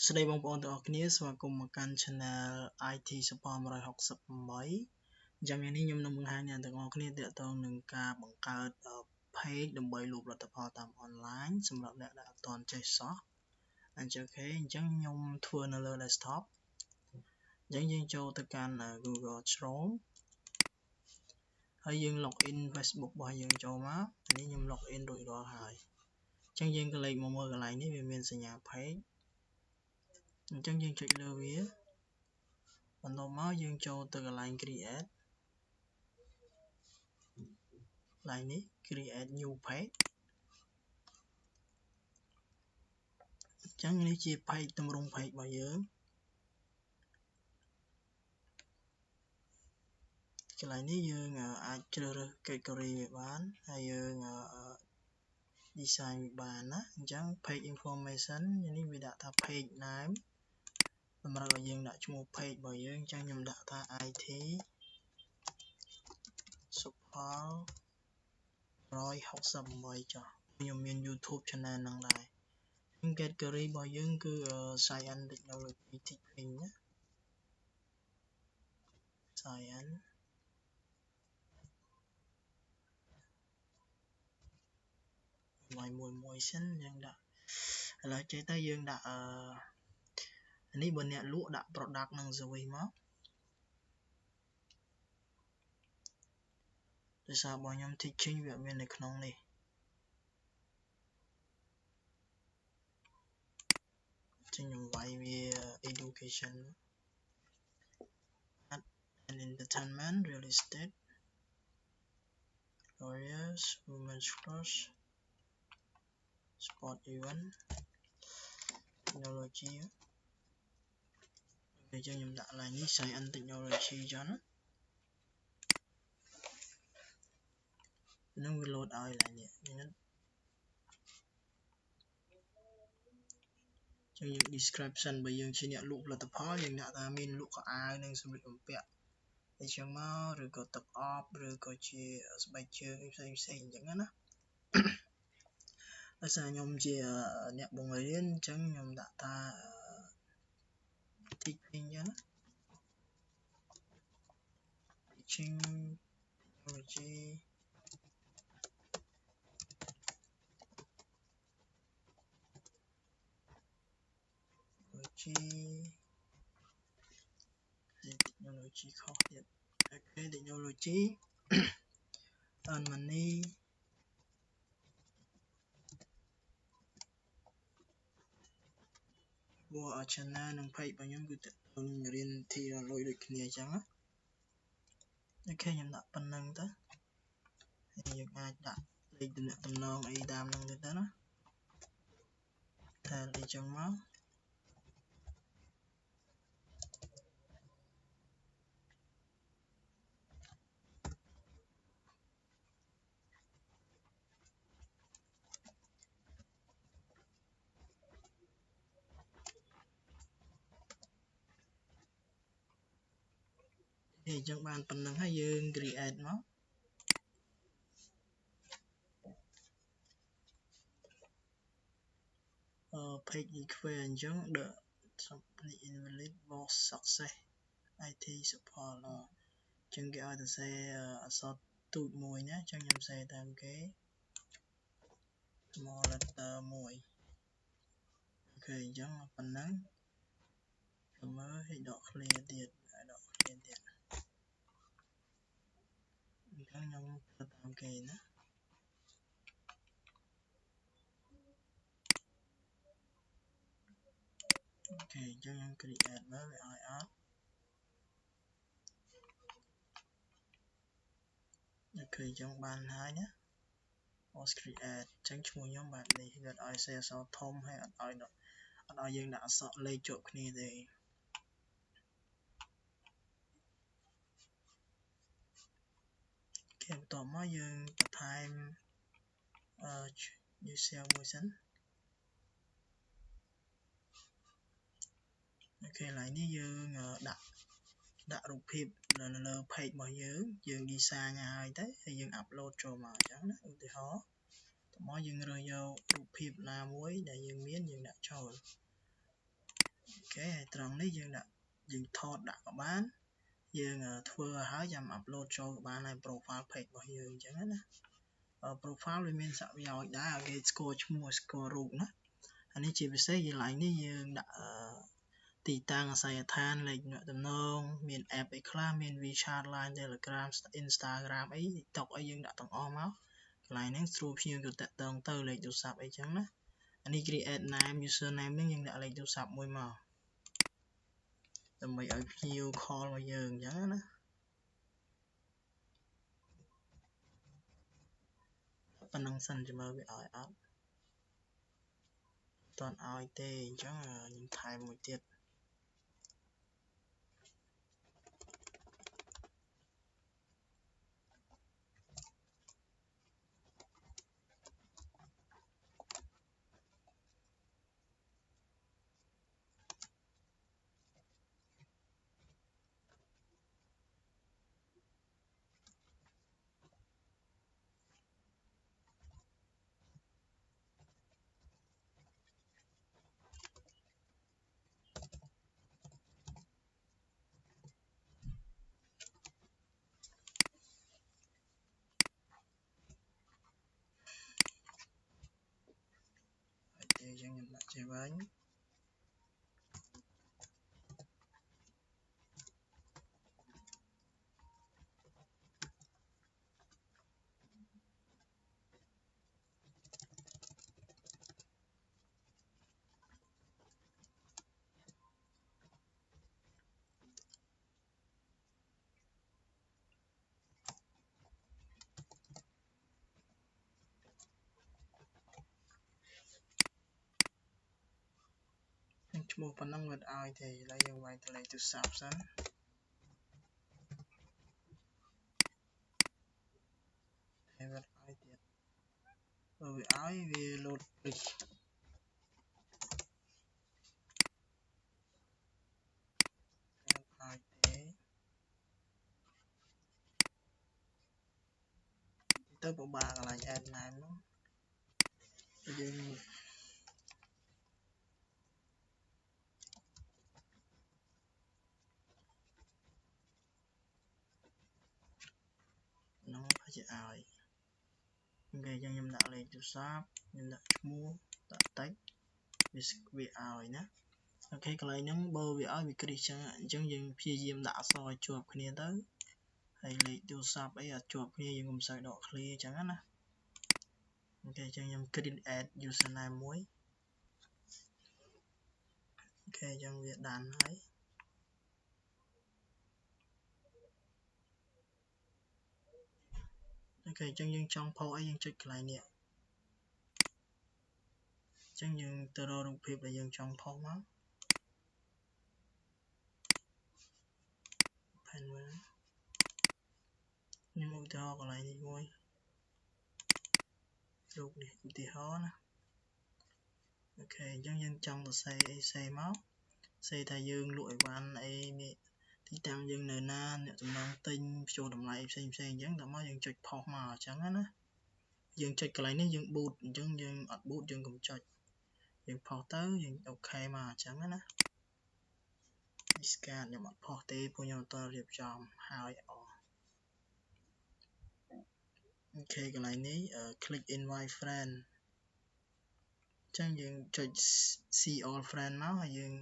ស្ដីបងប្អូនទាំងអស់គ្នាស្វាគមន៍មកកាន់ Channel IT Sophal2168 អញ្ចឹងនេះខ្ញុំនឹងបង្ហាញអ្នកទាំងអស់គ្នាទាក់ទងនឹងការបង្កើត page ដើម្បីលក់ផលិតផលតាម online សម្រាប់អ្នកដែលអត់ទាន់ចេះសោះអញ្ចឹងខ្ញុំធ្វើនៅលើ desktop អញ្ចឹងយើងចូលទៅកាន់ Google Chrome ហើយយើង login Facebook របស់យើងចូលមកនេះខ្ញុំ login រួចរាល់ហើយអញ្ចឹងយើងក៏លេខមកមើលកន្លែងនេះវាមានសញ្ញា page អញ្ចឹងយើងចុចលើវាបន្ទាប់មកយើងចូលទៅកន្លែង create កន្លែងនេះ create new page អញ្ចឹងនេះជា page ទម្រង់ page របស់យើងកន្លែងនេះយើងអាចជ្រើសរើស category វាបានហើយយើង design វាបានណាអញ្ចឹង page information នេះវាដាក់ថា page name សម្រាប់ឲ្យយើងដាក់ឈ្មោះ page របស់យើងអញ្ចឹងខ្ញុំដាក់ថា IT Sophal168 ចុះខ្ញុំមាន YouTube channel ហ្នឹងដែរ category របស់យើងគឺ Science Technology Teaching ណា Scienceមួយសិនយើងដាក់ឥឡូវចេះទៅយើងដាក់នេះបើអ្នកលក់ដាក់ product និង service មកដោយសាររបស់ខ្ញុំ teaching វាអត់មាននៅក្នុងនេះខ្ញុំវាយវា education art and entertainment real estate lawyers women's clothes sport event technology អញ្ចឹងខ្ញុំដាក់ឡើងនេះ science technology ចឹងនឹងវា load ឲ្យឡើងនេះចឹងយើង description បើយើងជាអ្នកលក់ផលិតផលយើងដាក់ថាមានលក់ខោអាវនិងសម្លៀកបំពាក់អីចឹងមកឬក៏ទឹកអប់ឬក៏ជាស្បែកជើងផ្សេងអញ្ចឹងណាដោយសារខ្ញុំជាអ្នកបង្រៀនអញ្ចឹងខ្ញុំដាក់ថា teaching ចឹងណា teaching technology technology ខុសទៀត okay technology earn money channel និង page របស់ខ្ញុំគឺតើនឹងរៀនទីរលួយដូចគ្នាអញ្ចឹងណាអូខេខ្ញុំដាក់ប៉ុណ្្នឹងទៅហើយយើងអាចដាក់លេខទំនាក់ទំនងអីតាមហ្នឹងទៅណាតែអីចឹងមកអញ្ចឹងបានប៉ុណ្្នឹងហើយយើង create មកpage request អញ្ចឹង the invalid was success IT Sophal អញ្ចឹងគេឲ្យទៅសេអក្សរទូចមួយណាអញ្ចឹងខ្ញុំសេតាមគេ small letter 1អូខេអញ្ចឹងប៉ុណ្ណឹងមើលឲ្យដក clear ទៀតដក clear ទៀតអញ្ចឹងខ្ញុំទៅតាមគេណាអូខេអញ្ចឹងខ្ញុំ create មើលវាឲ្យអត់អូខេអញ្ចឹងបានហើយណា post create អញ្ចឹងឈ្មោះខ្ញុំបែបនេះវាអត់ឲ្យសេអក្សរធំហើយអត់ឲ្យយើងដាក់អក្សរលេខជាប់គ្នាទេអូខេបន្ទាប់មកយើងបន្ថែមuser មួយសិនអូខេឡើយនេះយើងដាក់រូបភាពនៅលើ page របស់យើង design ឲ្យទៅហើយយើង upload ចូលមកអញ្ចឹងណាឧទាហរណ៍តោះមកយើងរើសយករូបភាពណាមួយដែលយើងមានយើងដាក់ចូល គេហើយត្រង់នេះយើងថតដាក់ក៏បានយើងធ្វើឲ្យហើយចាំ upload ចូលក៏បានហើយ profile page របស់យើងអញ្ចឹងណា profile វាមានសប្រយោជន៍ដែរឲ្យគេស្គាល់ឈ្មោះស្គាល់រូបណាអានេះជាពិសេសកន្លែងនេះយើងដាក់ទីតាំងអាសយដ្ឋានលេខទំនងមាន app អីខ្លះមាន WeChat Line Telegram Instagram អី TikTok អីយើងដាក់ទាំងអស់មកកន្លែងហ្នឹងស្រួលភ្ញៀវគាត់តាក់ទងទៅលេខទូរស័ព្ទអីចឹងណាអានេះ create name username ហ្នឹងយើងដាក់លេខទូរស័ព្ទមួយមកដើម្បីឲ្យភ្ញៀវ call មកយើងអញ្ចឹងណាប៉ុណ្ណឹងសិនចាំមើលវាឲ្យអត់អត់ឲ្យទេអញ្ចឹងខ្ញុំថែមមួយទៀតអញ្ចឹងខ្ញុំដាក់ចេះវិញឈ្មោះប៉ុណ្ណឹងវាឲ្យទេឥឡូវយើងវាយទៅលេខទូរស័ព្ទសិនហើយវាឲ្យទៀតបើវាឲ្យវា load ពេកឲ្យទេទៅពិបាកកន្លែង add name ហ្នឹងយើងនោះប្រហែលជាឲ្យអូខេអញ្ចឹងខ្ញុំដាក់លេខទូរស័ព្ទខ្ញុំដាក់ឈ្មោះដាក់ text វាឲ្យណាអូខេកន្លែងហ្នឹងបើវាឲ្យវាគ្រីសចឹងអញ្ចឹងយើងព្យាយាមដាក់អក្សរឲ្យជាប់គ្នាទៅហើយលេខទូរស័ព្ទអីអត់ជាប់គ្នាយើងកុំសូវដកឃ្លាអញ្ចឹងណាអូខេអញ្ចឹងខ្ញុំ create add username មួយអូខេអញ្ចឹងវាដានហើយអូខេអញ្ចឹងយើងចង់ផុសអីយើងចុចកន្លែងនេះអញ្ចឹងយើងទៅរករូបភាពដែលយើងចង់ផុសមក pen វិញខ្ញុំឧទាហរណ៍កន្លែងនេះមួយរូបនេះឧទាហរណ៍ណាអូខេអញ្ចឹងយើងចង់សរសេរអីសេមកសេថាយើងលក់អីវ៉ាន់អីនេះទីតាំងយើងនៅណាអ្នកចំណងទិញភ្ជួរតម្លៃផ្សេងអញ្ចឹងដល់មកយើងចុចផុសមកអញ្ចឹងណាយើងចុចកន្លែងនេះយើង boot អញ្ចឹងយើងអត់ boot យើងកុំចុចយើងផុសទៅយើងអូខេមកអញ្ចឹងណា scan ខ្ញុំអត់ផុសទេព្រោះខ្ញុំអត់ទាន់រៀបចំហើយអអូខេកន្លែងនេះ click invite friend អញ្ចឹងយើងចុច see all friend មកហើយយើង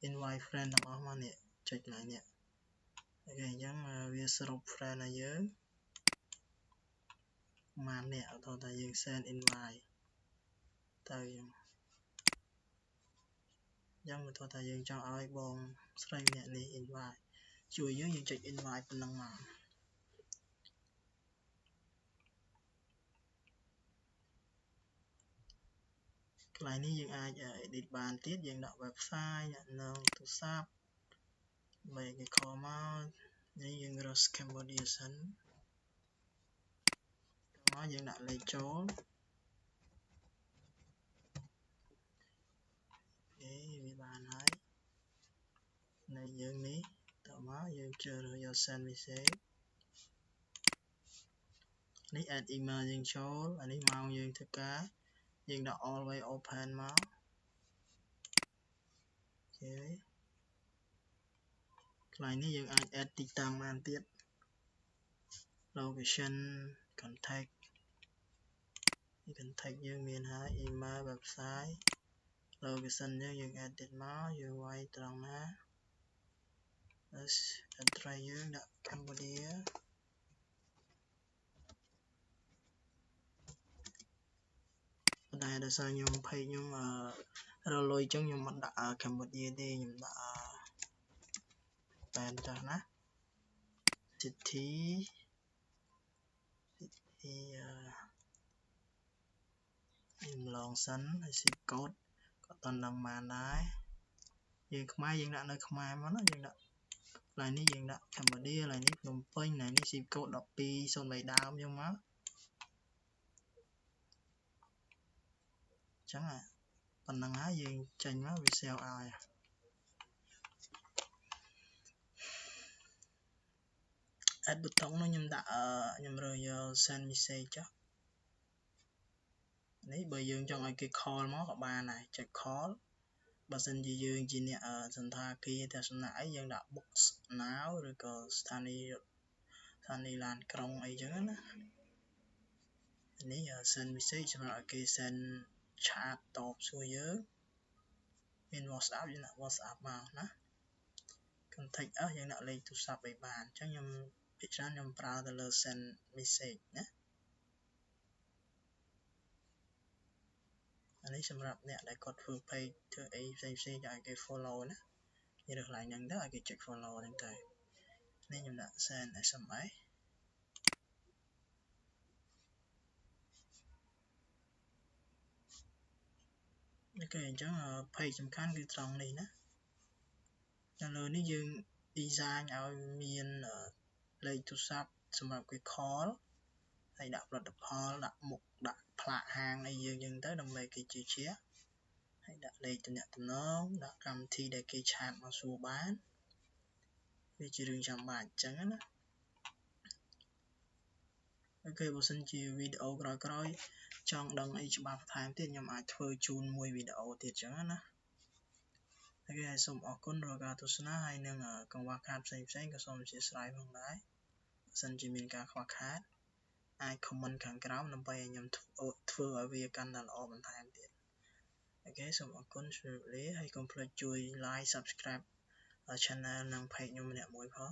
invite friend ទាំងអស់មកនេះចុចកន្លែងនេះអូខេអញ្ចឹងវាសរុប friend ឲ្យយើងប្រហែលអ្នកឧទាហរណ៍ថាយើង send invite ទៅអញ្ចឹងឧទាហរណ៍ថាយើងចង់ឲ្យបងស្រីម្នាក់នេះ invite ជួយយើងចុច invite ប៉ុណ្ណឹងមកកន្លែងនេះយើងអាច edit បានទៀតយើងដាក់ website អ្នកនងទូរស័ព្ទបើគេខលមកនេះយើងរក Cambodia សិនមកយើងដាក់លេខចូលអូខេវាបានហើយនៅយើងនេះតមកយើងជ្រើសរើសយក send message នេះ add email យើងចូលអានេះម៉ោងយើងធ្វើការយើងដាក់ always open មក កន្លែងនេះយើងអាច add ទីតាំងបានទៀត location contact យើងមានហើយ email website location យើង edit មកយើងវាយត្រង់ណា address យើងដាក់ Cambodia តែដោយសារខ្ញុំ page ខ្ញុំរលុយចឹងខ្ញុំមិនដាក់ Cambodia ទេខ្ញុំដាក់បែនចាស់ណា city ខ្ញុំឡងសិនហើយ zip code ក៏តន់ដឹងបានដែរយើងខ្មែរយើងដាក់នៅខ្មែរមកណាយើងដាក់កន្លែងនេះយើងដាក់ Cambodia កន្លែងនេះភ្នំពេញកន្លែងនេះ zip code 1203ដើមយើងមកចឹងប៉ុណ្ណឹងហើយយើងចេញមកវា save ឲ្យ add button នោះខ្ញុំដាក់ខ្ញុំរើសយក send message ចុះនេះបើយើងចង់ឲ្យគេ call មកក៏បានដែរចុច call បើសិនជាយើងជាអ្នកសន្តាគារទស្សនៈអីយើងដាក់ box now ឬក៏ស្ថានីយ៍ឡានក្រុងអីចឹងណានេះ send message សម្រាប់ឲ្យគេ send chat តបសួរយើងមាន WhatsApp យើងដាក់ WhatsApp មកណា contact us យើងដាក់លេខទូរស័ព្ទឲ្យបានអញ្ចឹងខ្ញុំភាគច្រើនខ្ញុំប្រើទៅលើ send message ណាអានេះសម្រាប់អ្នកដែលគាត់ធ្វើ page ធ្វើអីផ្សេងៗចង់ឲ្យគេ follow ណានិយាយទៅកន្លែងហ្នឹងទៅឲ្យគេចុច follow ហ្នឹងទៅនេះខ្ញុំដាក់ send SMS អូខេអញ្ចឹង page សំខាន់គឺត្រង់នេះណានៅលើនេះយើង design ឲ្យមានលេខទូរស័ព្ទសម្រាប់គេ call ហើយដាក់ផលិតផលដាក់មុខដាក់ផ្លាកហាងអីយើងចឹងទៅដើម្បីគេជឿជាក់ហើយដាក់លេខទំនាក់ទំនងដាក់កម្មវិធីដែលគេឆាតមកសួរបានវាជារឿងចាំបាច់អញ្ចឹងណាអូខេបើសិនជាវីដេអូក្រោយៗចង់ដឹងអីច្បាស់បន្ថែមទៀតខ្ញុំអាចធ្វើជូនមួយវីដេអូទៀតអញ្ចឹងណាអូខេសូមអរគុណរាល់ការទស្សនាហើយនឹងកង្វះខាតផ្សេងៗក៏សូមអធិស្ឋានផងដែរបើសិនជាមានការខ្វះខាតអាច comment ខាងក្រោមដើម្បីឲ្យខ្ញុំធ្វើឲ្យវាកាន់តែល្អបន្ថែមទៀតអូខេសូមអរគុណជម្រាបលាហើយកុំភ្លេចជួយ like subscribe channel និង page ខ្ញុំម្នាក់មួយផង